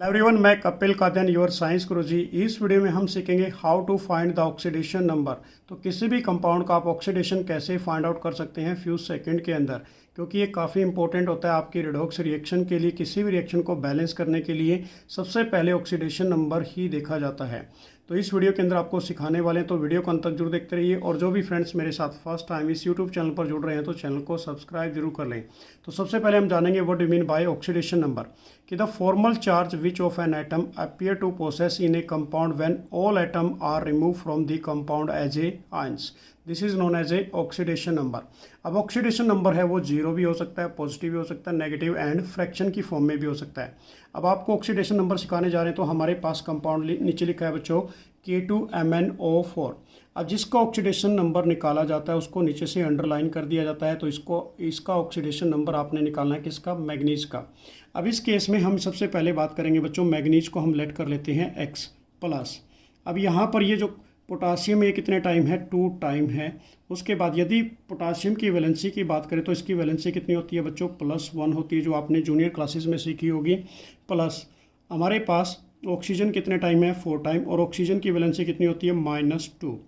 Everyone, मैं Kapil Kadan your science guruji. इस video में हम सीखेंगे how to find the oxidation number. तो किसी भी कंपाउंड का आप ऑक्सीडेशन कैसे फाइंड आउट कर सकते हैं फ्यू सेकंड के अंदर, क्योंकि ये काफ़ी इंपॉर्टेंट होता है आपकी रिडॉक्स रिएक्शन के लिए। किसी भी रिएक्शन को बैलेंस करने के लिए सबसे पहले ऑक्सीडेशन नंबर ही देखा जाता है। तो इस वीडियो के अंदर आपको सिखाने वाले हैं, तो वीडियो को अंत तक जरूर देखते रहिए। और जो भी फ्रेंड्स मेरे साथ फर्स्ट टाइम इस यूट्यूब चैनल पर जुड़ रहे हैं तो चैनल को सब्सक्राइब जरूर कर लें। तो सबसे पहले हम जानेंगे what do mean by oxidation number, कि the formal charge which of an atom appear to possess in a compound when all atom are remove from the compound as a ions, this is known as a oxidation number. अब oxidation number है वो zero भी हो सकता है, positive भी हो सकता है, नेगेटिव एंड फ्रैक्शन की फॉर्म में भी हो सकता है। अब आपको ऑक्सीडेशन नंबर सिखाने जा रहे हैं, तो हमारे पास कंपाउंड नीचे लिखा है बच्चों K2MnO4। अब जिसका ऑक्सीडेशन नंबर निकाला जाता है उसको नीचे से अंडरलाइन कर दिया जाता है। तो इसका ऑक्सीडेशन नंबर आपने निकालना है किसका, मैग्नीज का। अब इस केस में हम सबसे पहले बात करेंगे बच्चों, मैग्नीज को हम लेट कर लेते हैं X+। अब यहाँ पर ये जो पोटासियम ये कितने टाइम है, 2 टाइम है। उसके बाद यदि पोटासियम की वैलेंसी की बात करें तो इसकी वैलेंसी कितनी होती है बच्चों, +1 होती है, जो आपने जूनियर क्लासेस में सीखी होगी। प्लस हमारे पास ऑक्सीजन कितने टाइम है, 4 टाइम, और ऑक्सीजन की वैलेंसी कितनी होती है, -2।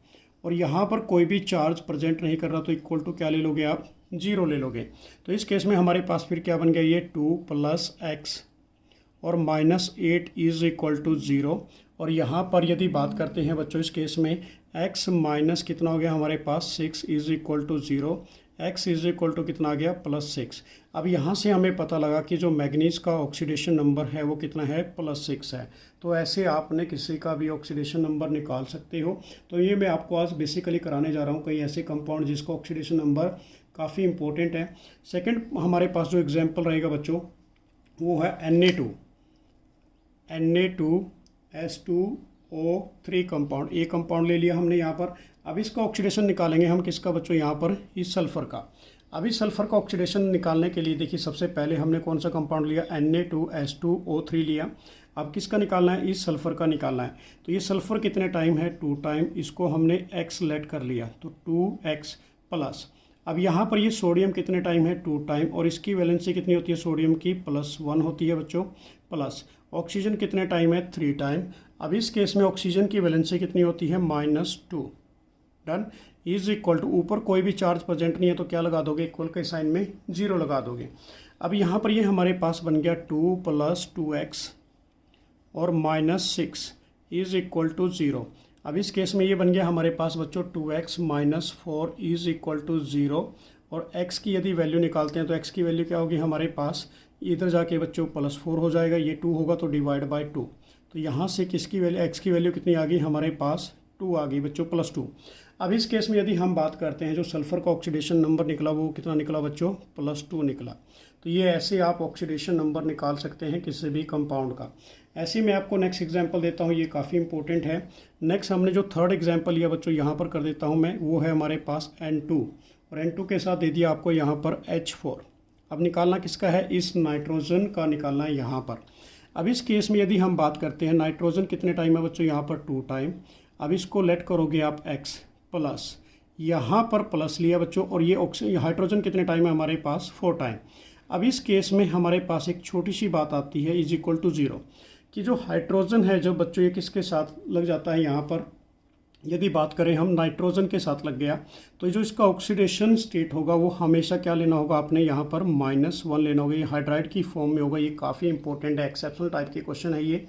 और यहाँ पर कोई भी चार्ज प्रेजेंट नहीं कर रहा, तो इक्वल टू क्या ले लोगे आप, 0 ले लोगे। तो इस केस में हमारे पास फिर क्या बन गया, ये 2 + x और -8 इज इक्वल टू 0। और यहाँ पर यदि बात करते हैं बच्चों इस केस में x माइनस कितना हो गया हमारे पास, 6 is equal to 0, x is equal to कितना आ गया, +6। अब यहाँ से हमें पता लगा कि जो मैग्नीज का ऑक्सीडेशन नंबर है वो कितना है, +6 है। तो ऐसे आपने किसी का भी ऑक्सीडेशन नंबर निकाल सकते हो। तो ये मैं आपको आज बेसिकली कराने जा रहा हूँ कई ऐसे कंपाउंड जिसका ऑक्सीडेशन नंबर काफ़ी इंपॉर्टेंट है। सेकेंड हमारे पास जो एग्जाम्पल रहेगा बच्चों वो है Na2S2O3 कंपाउंड। ए कंपाउंड ले लिया हमने यहाँ पर। अब इसका ऑक्सीडेशन निकालेंगे हम किसका बच्चों, यहाँ पर इस सल्फर का। अब इस सल्फर का ऑक्सीडेशन निकालने के लिए देखिए सबसे पहले हमने कौन सा कंपाउंड लिया, Na2S2O3 लिया। अब किसका निकालना है, इस सल्फर का निकालना है। तो ये सल्फर कितने टाइम है, 2 टाइम, इसको हमने x लेट कर लिया, तो 2x+। अब यहाँ पर ये सोडियम कितने टाइम है, 2 टाइम, और इसकी वैलेंसी कितनी होती है सोडियम की, +1 होती है बच्चों। प्लस ऑक्सीजन कितने टाइम है, 3 टाइम। अब इस केस में ऑक्सीजन की वैलेंसी कितनी होती है, -2। डन। इज इक्वल टू, ऊपर कोई भी चार्ज प्रेजेंट नहीं है तो क्या लगा दोगे, इक्वल के साइन में 0 लगा दोगे। अब यहाँ पर ये हमारे पास बन गया 2 + 2x और -6 इज इक्वल टू 0। अब इस केस में ये बन गया हमारे पास बच्चों 2x - 4 इज इक्वल टू 0। और x की यदि वैल्यू निकालते हैं तो x की वैल्यू क्या होगी हमारे पास, इधर जाके बच्चों +4 हो जाएगा, ये 2 होगा तो डिवाइड बाय 2। तो यहाँ से किसकी वैल्यू, x की वैल्यू कितनी आ गई हमारे पास, 2 आ गई बच्चों, +2। अब इस केस में यदि हम बात करते हैं जो सल्फर का ऑक्सीडेशन नंबर निकला वो कितना निकला बच्चों, +2 निकला। तो ये ऐसे आप ऑक्सीडेशन नंबर निकाल सकते हैं किसी भी कंपाउंड का। ऐसे मैं आपको नेक्स्ट एग्जांपल देता हूँ, ये काफ़ी इंपॉर्टेंट है। नेक्स्ट हमने जो थर्ड एग्जांपल लिया बच्चों यहाँ पर कर देता हूँ मैं, वो है हमारे पास N2, और N2 के साथ दे दिया आपको यहाँ पर H4। अब निकालना किसका है, इस नाइट्रोजन का निकालना है यहाँ पर। अब इस केस में यदि हम बात करते हैं, नाइट्रोजन कितने टाइम है बच्चों, यहाँ पर 2 टाइम। अब इसको लेट करोगे आप x+, यहाँ पर प्लस लिया बच्चों, और ये हाइड्रोजन कितने टाइम है हमारे पास, 4 टाइम। अब इस केस में हमारे पास एक छोटी सी बात आती है, इज इक्वल टू 0, कि जो हाइड्रोजन है जो बच्चों ये किसके साथ लग जाता है, यहाँ पर यदि बात करें हम नाइट्रोजन के साथ लग गया, तो जो इसका ऑक्सीडेशन स्टेट होगा वो हमेशा क्या लेना होगा आपने, यहाँ पर -1 लेना होगा। ये हाइड्राइड की फॉर्म में होगा। ये काफ़ी इंपॉर्टेंट है, एक्सेप्शनल टाइप के क्वेश्चन है ये।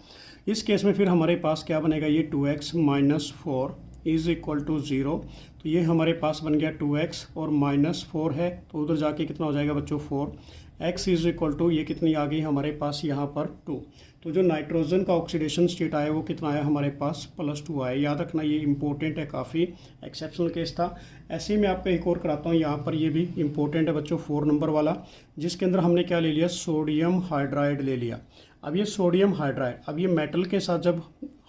इस केस में फिर हमारे पास क्या बनेगा, ये 2x - 4 इज इक्वल टू 0। तो ये हमारे पास बन गया 2x और -4 है, तो उधर जाके कितना हो जाएगा बच्चों, 4। x इज इक्वल टू, ये कितनी आ गई हमारे पास यहाँ पर 2। तो जो नाइट्रोजन का ऑक्सीडेशन स्टेट आया वो कितना आया हमारे पास, +2 आया। याद रखना ये इंपॉर्टेंट है, काफ़ी एक्सेप्शनल केस था। ऐसे ही मैं आपको एक और कराता हूँ, यहाँ पर ये भी इंपॉर्टेंट है बच्चों, 4 नंबर वाला, जिसके अंदर हमने क्या ले लिया, सोडियम हाइड्राइड ले लिया। अब ये सोडियम हाइड्राइड, अब ये मेटल के साथ जब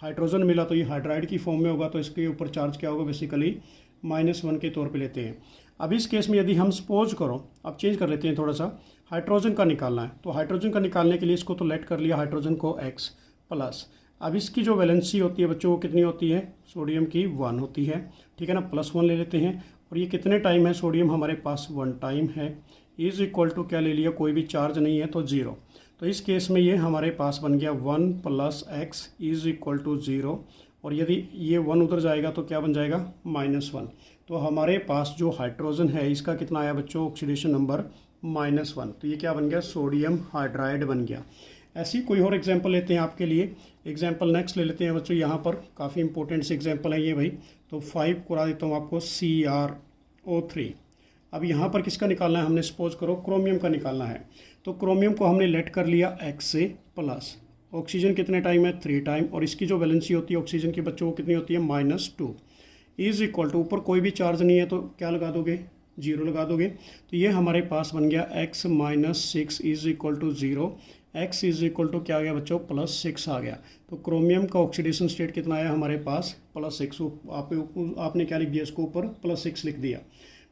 हाइड्रोजन मिला तो ये हाइड्राइड की फॉर्म में होगा, तो इसके ऊपर चार्ज क्या होगा, बेसिकली -1 के तौर पे लेते हैं। अब इस केस में यदि हम सपोज करो, अब चेंज कर लेते हैं थोड़ा सा, हाइड्रोजन का निकालना है, तो हाइड्रोजन का निकालने के लिए इसको तो लेट कर लिया हाइड्रोजन को x+। अब इसकी जो वैलेंसी होती है बच्चों वो कितनी होती है, सोडियम की 1 होती है, ठीक है ना, +1 ले लेते हैं। और ये कितने टाइम है, सोडियम हमारे पास 1 टाइम है, इज इक्वल टू क्या ले लिया, कोई भी चार्ज नहीं है तो 0। तो इस केस में ये हमारे पास बन गया 1 + x इज़ इक्वल टू 0, और यदि ये 1 उधर जाएगा तो क्या बन जाएगा -1। तो हमारे पास जो हाइड्रोजन है इसका कितना आया बच्चों, ऑक्सीडेशन नंबर -1। तो ये क्या बन गया, सोडियम हाइड्राइड बन गया। ऐसी कोई और एग्जांपल लेते हैं आपके लिए। एग्जांपल नेक्स्ट ले लेते हैं बच्चों, यहाँ पर काफ़ी इंपॉर्टेंट से एग्जांपल है ये भाई। तो 5 करा देता हूँ आपको, CrO3। अब यहाँ पर किसका निकालना है, हमने सपोज करो क्रोमियम का निकालना है। तो क्रोमियम को हमने लेट कर लिया X से प्लस, ऑक्सीजन कितने टाइम है, 3 टाइम, और इसकी जो वैलेंसी होती है ऑक्सीजन की बच्चों को कितनी होती है, -2 इज़ इक्वल टू, ऊपर कोई भी चार्ज नहीं है तो क्या लगा दोगे, 0 लगा दोगे। तो ये हमारे पास बन गया x - 6 is equal to 0। x is equal to क्या आ गया बच्चों, +6 आ गया। तो क्रोमियम का ऑक्सीडेशन स्टेट कितना आया हमारे पास, +6। आपने क्या लिख दिया, इसको ऊपर +6 लिख दिया।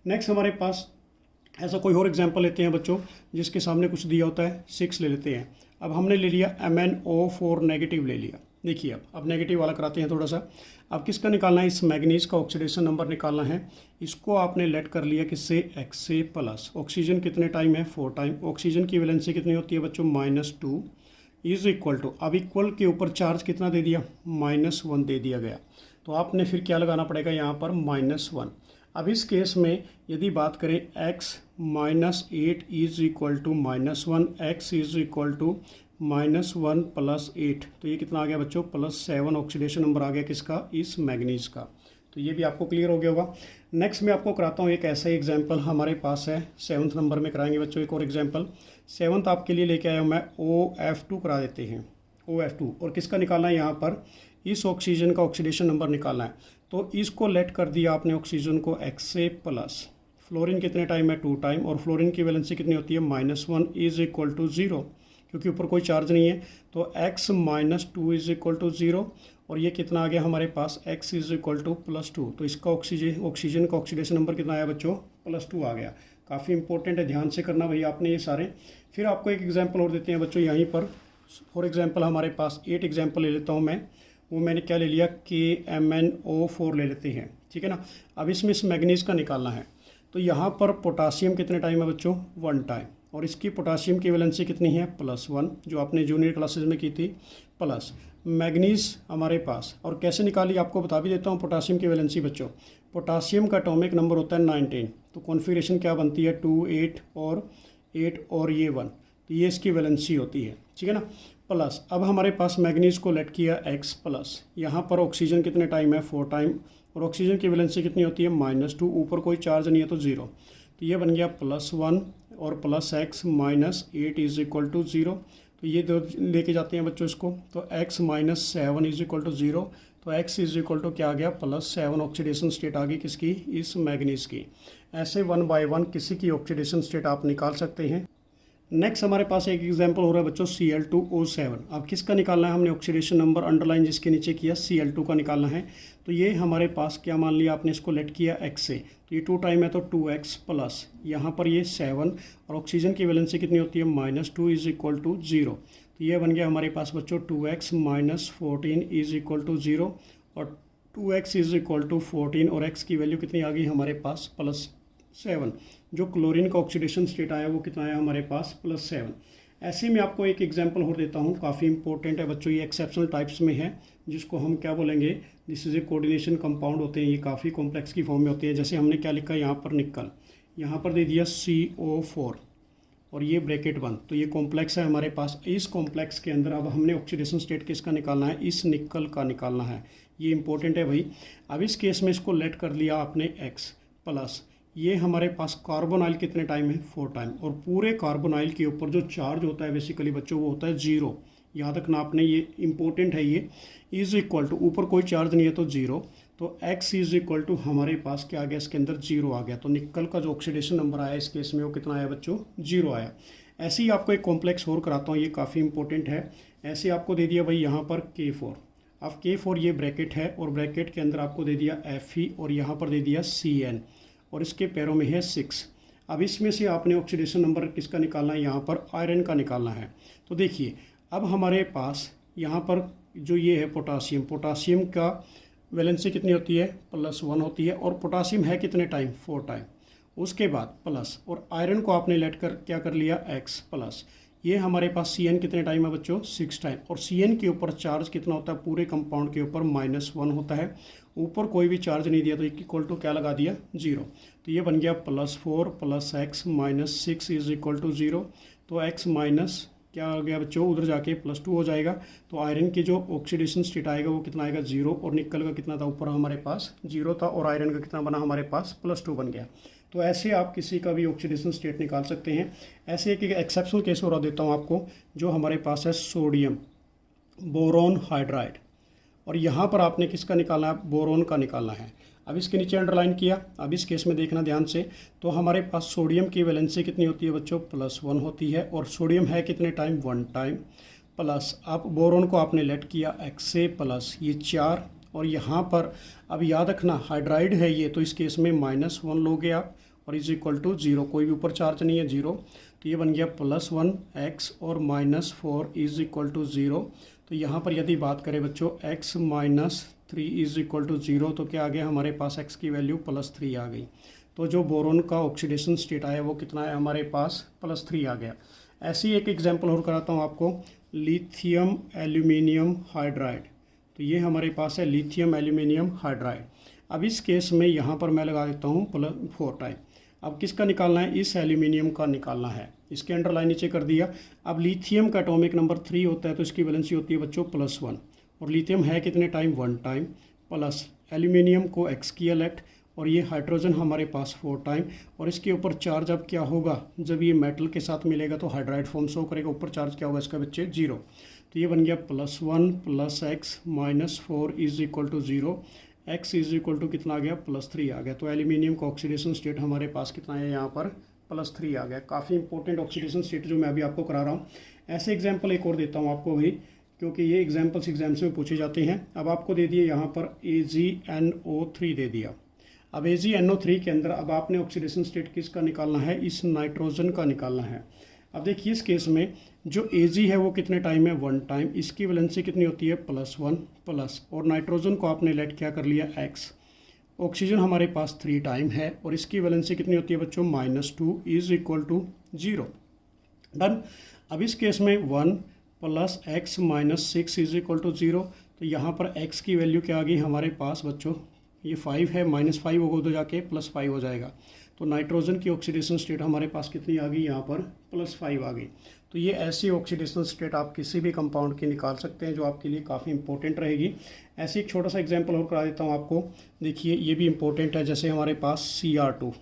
नेक्स्ट हमारे पास ऐसा कोई और एग्जांपल लेते हैं बच्चों जिसके सामने कुछ दिया होता है, 6 ले लेते हैं। अब हमने ले लिया MnO4 नेगेटिव ले लिया। देखिए अब नेगेटिव वाला कराते हैं थोड़ा सा। अब किसका निकालना है, इस मैग्नीज का ऑक्सीडेशन नंबर निकालना है। इसको आपने लेट कर लिया किससे, X से प्लस, ऑक्सीजन कितने टाइम है, 4 टाइम, ऑक्सीजन की वैलेंसी कितनी होती है बच्चों, -2 इज़ इक्वल टू, अब इक्वल के ऊपर चार्ज कितना दे दिया, -1 दे दिया गया। तो आपने फिर क्या लगाना पड़ेगा यहाँ पर, -1। अब इस केस में यदि बात करें x - 8 is equal to -1, x is equal to -1 + 8, तो ये कितना आ गया बच्चों, +7 ऑक्सीडेशन नंबर आ गया किसका, इस मैग्नीज का। तो ये भी आपको क्लियर हो गया होगा। नेक्स्ट मैं आपको कराता हूँ एक ऐसा एग्जांपल हमारे पास है, 7th नंबर में कराएंगे बच्चों एक और एग्जांपल। 7th आपके लिए लेके आया हूँ मैं, OF2 करा देते हैं, OF2। और किसका निकालना है यहाँ पर, इस ऑक्सीजन का ऑक्सीडेशन नंबर निकालना है। तो इसको लेट कर दिया आपने ऑक्सीजन को X से प्लस, फ्लोरीन कितने टाइम है, 2 टाइम, और फ्लोरीन की वैलेंसी कितनी होती है, -1 इज़ इक्वल टू 0, क्योंकि ऊपर कोई चार्ज नहीं है। तो x - 2 इज़ इक्वल टू 0, और ये कितना आ गया हमारे पास, x इज़ इक्वल टू +2। तो इसका ऑक्सीजन का ऑक्सीडेशन नंबर कितना आया बच्चों, +2 आ गया। काफ़ी इंपॉर्टेंट है, ध्यान से करना भाई आपने ये सारे। फिर आपको एक एग्जाम्पल और देते हैं बच्चों यहीं पर। फॉर एग्जाम्पल हमारे पास 8 एग्जाम्पल ले लेता हूँ मैं। वो मैंने क्या ले लिया, KMnO4 ले लेते हैं, ठीक है ना। अब इसमें इस मैग्नीज का निकालना है। तो यहाँ पर पोटासियम कितने टाइम है बच्चों, 1 टाइम, और इसकी पोटासियम की वैलेंसी कितनी है, +1, जो आपने जूनियर क्लासेस में की थी, प्लस मैग्नीज हमारे पास। और कैसे निकाली आपको बता भी देता हूँ पोटासियम की वैलेंसी बच्चों। पोटासियम का एटॉमिक नंबर होता है 19, तो कॉन्फ़िगरेशन क्या बनती है, 2 8 और 8 और ये 1, तो ये इसकी वैलेंसी होती है, ठीक है ना। प्लस अब हमारे पास मैग्नीज को लेट किया X प्लस, यहाँ पर ऑक्सीजन कितने टाइम है, 4 टाइम, और ऑक्सीजन की वैलेंसी कितनी होती है, -2, ऊपर कोई चार्ज नहीं है तो 0। तो ये बन गया +1 और +X - 8 इज़ इक्वल टू 0। तो ये दो लेके जाते हैं बच्चों इसको। तो x - 7 इज़ इक्वल टू 0। तो x इज़ इक्वल टू क्या आ गया, +7 ऑक्सीडेशन स्टेट आ गई किसकी, इस मैग्नीज की। ऐसे 1 बाय 1 किसी की ऑक्सीडेशन स्टेट आप निकाल सकते हैं। नेक्स्ट हमारे पास एक एग्जांपल हो रहा है बच्चों, Cl2O7। अब किसका निकालना है, हमने ऑक्सीडेशन नंबर अंडरलाइन जिसके नीचे किया, Cl2 का निकालना है। तो ये हमारे पास क्या मान लिया आपने, इसको लेट किया X से, तो ये 2 टाइम है तो 2x प्लस, यहाँ पर ये 7, और ऑक्सीजन की वैलेंसी कितनी होती है, -2 इज़ इक्वल टू 0। तो ये बन गया हमारे पास बच्चों 2x - 14 इज़ इक्वल टू 0, और 2x इज़ इक्वल टू 14, और x की वैल्यू कितनी आ गई हमारे पास, +7। जो क्लोरीन का ऑक्सीडेशन स्टेट आया वो कितना आया हमारे पास, +7। ऐसे में आपको एक एग्जांपल और देता हूँ, काफ़ी इंपॉर्टेंट है बच्चों, ये एक्सेप्शनल टाइप्स में है, जिसको हम क्या बोलेंगे, this is a coordination compound होते हैं, ये काफ़ी कॉम्प्लेक्स की फॉर्म में होते हैं। जैसे हमने क्या लिखा है यहाँ पर, निकल, यहाँ पर दे दिया CO4 और ये ब्रैकेट 1, तो ये कॉम्प्लेक्स है हमारे पास। इस कॉम्प्लेक्स के अंदर अब हमने ऑक्सीडेशन स्टेट किसका निकालना है, इस निकल का निकालना है। ये इंपॉर्टेंट है भाई। अब इस केस में इसको लेट कर लिया आपने X प्लस, ये हमारे पास कार्बोनाइल कितने टाइम है, 4 टाइम, और पूरे कार्बोनाइल के ऊपर जो चार्ज होता है बेसिकली बच्चों वो होता है 0। याद रखना आपने, ये इंपॉर्टेंट है। ये इज़ इक्वल टू, ऊपर कोई चार्ज नहीं है तो 0, तो x इज़ इक्वल टू हमारे पास क्या आ गया, इसके अंदर 0 आ गया। तो निकल का जो ऑक्सीडेशन नंबर आया इस केस में वो कितना आया बच्चों, 0 आया। ऐसे ही आपको एक कॉम्प्लेक्स और कराता हूँ, ये काफ़ी इंपॉर्टेंट है। ऐसे आपको दे दिया भाई यहाँ पर K4, अब K4 ये ब्रैकेट है, और ब्रैकेट के अंदर आपको दे दिया Fe, और यहाँ पर दे दिया Cn, और इसके पैरों में है 6। अब इसमें से आपने ऑक्सीडेशन नंबर किसका निकालना है, यहाँ पर आयरन का निकालना है। तो देखिए अब हमारे पास यहाँ पर जो ये है पोटासियम, पोटासियम का वैलेंसी कितनी होती है, +1 होती है, और पोटासियम है कितने टाइम, 4 टाइम, उसके बाद प्लस, और आयरन को आपने लेट कर क्या कर लिया, X प्लस। ये हमारे पास Cn कितने टाइम है बच्चों, 6 टाइम। और Cn के ऊपर चार्ज कितना होता है, पूरे कंपाउंड के ऊपर -1 होता है। ऊपर कोई भी चार्ज नहीं दिया तो इक्वल टू क्या लगा दिया, 0। तो ये बन गया +4 + x - 6 इज इक्वल टू 0। तो x माइनस क्या आ गया बच्चों, उधर जाके +2 हो जाएगा। तो आयरन की जो ऑक्सीडेशन स्टेट आएगा वो कितना आएगा, 0। और निकल का कितना था, ऊपर हमारे पास 0 था और आयरन का कितना बना, हमारे पास +2 बन गया। तो ऐसे आप किसी का भी ऑक्सीडेशन स्टेट निकाल सकते हैं। ऐसे एक एक्सेप्शनल केस और देता हूँ आपको, जो हमारे पास है सोडियम बोरोन हाइड्राइड। और यहाँ पर आपने किसका निकालना है, बोरोन का निकालना है। अब इसके नीचे अंडरलाइन किया। अब इस केस में देखना ध्यान से, तो हमारे पास सोडियम की वैलेंसी कितनी होती है बच्चों, +1 होती है। और सोडियम है कितने टाइम, 1 टाइम। प्लस आप बोरोन को आपने लेट किया x से प्लस ये 4। और यहाँ पर अब याद रखना हाइड्राइड है ये, तो इस केस में -1 लोगे आप और इज इक्वल टू 0। कोई भी ऊपर चार्ज नहीं है, 0। तो ये बन गया +1 x और -4 इज इक्वल टू 0। तो यहाँ पर यदि बात करें बच्चों x - 3 इज इक्वल टू 0, तो क्या आ गया हमारे पास x की वैल्यू +3 आ गई। तो जो बोरोन का ऑक्सीडेशन स्टेट आया वो कितना है, हमारे पास +3 आ गया। ऐसी एक एग्जांपल और कराता हूँ आपको, लिथियम एल्यूमिनियम हाइड्राइड। तो ये हमारे पास है लिथियम एल्यूमिनियम हाइड्राइड। अब इस केस में यहाँ पर मैं लगा देता हूँ +4 टाइम। अब किसका निकालना है, इस एल्यूमिनियम का निकालना है। इसके अंडरलाइन नीचे कर दिया। अब लिथियम का एटॉमिक नंबर 3 होता है, तो इसकी वैलेंसी होती है बच्चों +1। और लिथियम है कितने टाइम, 1 टाइम। प्लस एल्यूमिनियम को x किया लेट, और ये हाइड्रोजन हमारे पास 4 टाइम। और इसके ऊपर चार्ज अब क्या होगा, जब ये मेटल के साथ मिलेगा तो हाइड्राइड फॉर्म शो करेगा, ऊपर चार्ज क्या होगा इसका बच्चे, 0। तो ये बन गया +1 + x - 4 is equal to 0। x is equal to कितना आ गया, +3 आ गया। तो एल्यूमिनियम का ऑक्सीडेशन स्टेट हमारे पास कितना है, यहाँ पर +3 आ गया। काफ़ी इंपॉर्टेंट ऑक्सीडेशन स्टेट जो मैं अभी आपको करा रहा हूँ। ऐसे एग्जाम्पल एक और देता हूँ आपको भाई, क्योंकि ये एग्जाम्पल्स एग्जाम्स में पूछे जाते हैं। अब आपको दे दिए यहाँ पर AgNO3 दे दिया। अब AgNO3 के अंदर अब आपने ऑक्सीडेशन स्टेट किसका निकालना है, इस नाइट्रोजन का निकालना है। अब देखिए इस केस में जो Ag है वो कितने टाइम है, 1 टाइम। इसकी वैलेंसी कितनी होती है, +1 प्लस, और नाइट्रोजन को आपने लेट क्या कर लिया, x। ऑक्सीजन हमारे पास 3 टाइम है और इसकी वैलेंसी कितनी होती है बच्चों, -2 इज इक्वल टू 0। डन। अब इस केस में 1 + x - 6 इज इक्वल टू 0। तो यहाँ पर x की वैल्यू क्या आ गई हमारे पास बच्चों, ये 5 है, -5 होगा उधर जाके +5 हो जाएगा। तो नाइट्रोजन की ऑक्सीडेशन स्टेट हमारे पास कितनी आ गई, यहाँ पर +5 आ गई। तो ये ऐसी ऑक्सीडेशन स्टेट आप किसी भी कंपाउंड की निकाल सकते हैं, जो आपके लिए काफ़ी इंपॉर्टेंट रहेगी। ऐसे एक छोटा सा एग्जांपल और करा देता हूँ आपको। देखिए ये भी इंपॉर्टेंट है, जैसे हमारे पास Cr2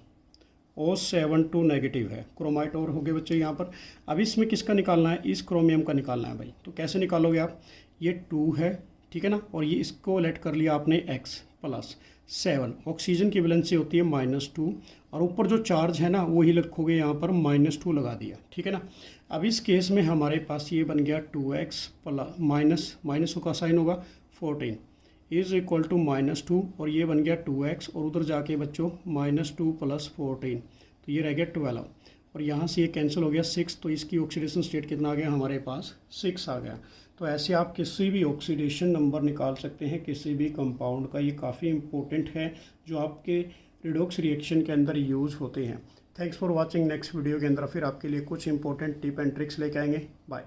O72 नेगेटिव है, क्रोमाइट और हो गए बच्चों यहाँ पर। अब इसमें किसका निकालना है, इस क्रोमियम का निकालना है भाई। तो कैसे निकालोगे आप, ये 2 है, ठीक है ना, और ये इसको लेट कर लिया आपने x + 7। ऑक्सीजन की वैलेंसी होती है -2, और ऊपर जो चार्ज है ना वही रखोगे यहाँ पर -2 लगा दिया, ठीक है ना। अब इस केस में हमारे पास ये बन गया 2x माइनस का साइन होगा 14 इज इक्वल टू -2, और ये बन गया 2x, और उधर जाके बच्चों -2 + 14, तो ये रह गया 12। और यहाँ से ये कैंसिल हो गया 6, तो इसकी ऑक्सीडेशन स्टेट कितना आ गया हमारे पास, 6 आ गया। तो ऐसे आप किसी भी ऑक्सीडेशन नंबर निकाल सकते हैं किसी भी कंपाउंड का। ये काफ़ी इंपॉर्टेंट है, जो आपके रिडॉक्स रिएक्शन के अंदर यूज़ होते हैं। Thanks for watching. Next video के अंदर फिर आपके लिए कुछ इंपॉर्टेंट टिप एंड ट्रिक्स लेके आएंगे। बाय।